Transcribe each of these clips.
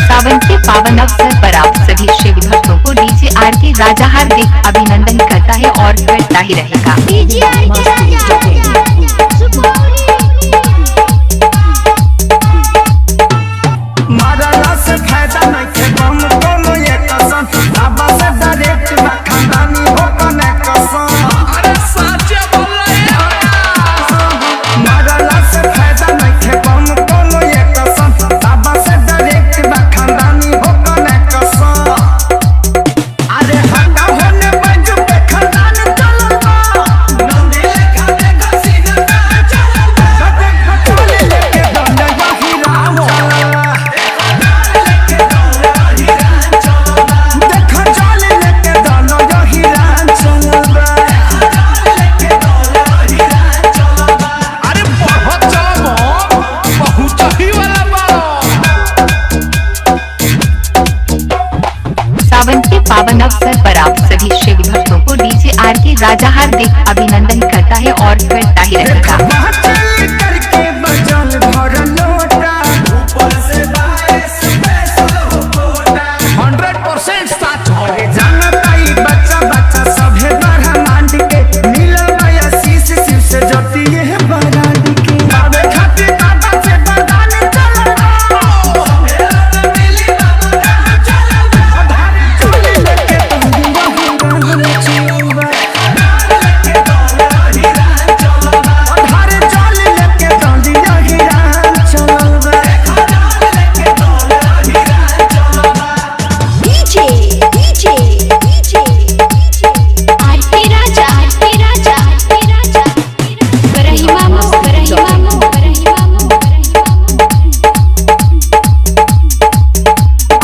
सावन के पावन अवसर पर आप सभी शिव भक्तों को डीजे आर के राजा हार्दिक अभिनंदन करता है और करता ही रहेगा। डीजे आर के राजा मारला से फायदा नहीं के बम कोनो ये कसम बाबा से डायरेक्ट खानदानी हो कनेक्शन। अरे सच्चे बोल रहे मारला से फायदा नहीं के बम कोनो ये कसम बाबा से डायरेक्ट खानदानी हो कनेक्शन। अरे हटा होने बंजू पे खानदान चलता नंदी लेखा देखो सीधा चलता खटोले लेके बंदा ही राम सावन के पावन अवसर पर आप सभी शिव भक्तों को डीजे आर के राजा हार्दिक अभिनंदन करता है और करता ही रहेगा। करके बजल भर लोटा ऊपर से 100% सच होए जानता ही बच्चा बच्चा सभे ब्रह्मांड के मिलल आशीष शिव से ज्योति है बरांड के बाबे खातिर बाबा से वरदान चलता मिली बाबा चलता धारे चोली लेके तंदुआ चलवा धारे चोली लेके तंदुआ हिरान चलवा डीजे आर के राजा बरही मामू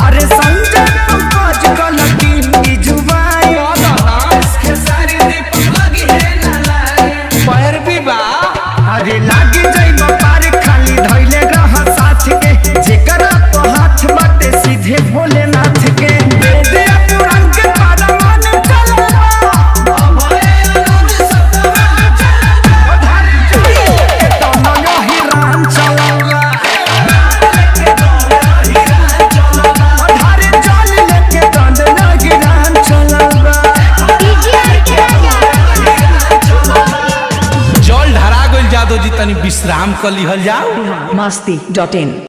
अरे संजय पंकज कलकी की जुबाई इसके सारी दीपक लगी है ना लाई पैर भी बा अरे लागी जाई पार खाली धइले रह साथ के जेकरा तो हाथ बाटे सीधे भोलेनाथ के वेदिया पुराण के पारमान चलवा अभय आनंद सतवा चलवा धारी चोली के दोनों ही राम चलवा धारे चोली लेके दोनों ही राम चलवा डीजे आर के राजा जल ढरा गइल जादो जी तनी विश्राम कर लिहल जाओ। masti.in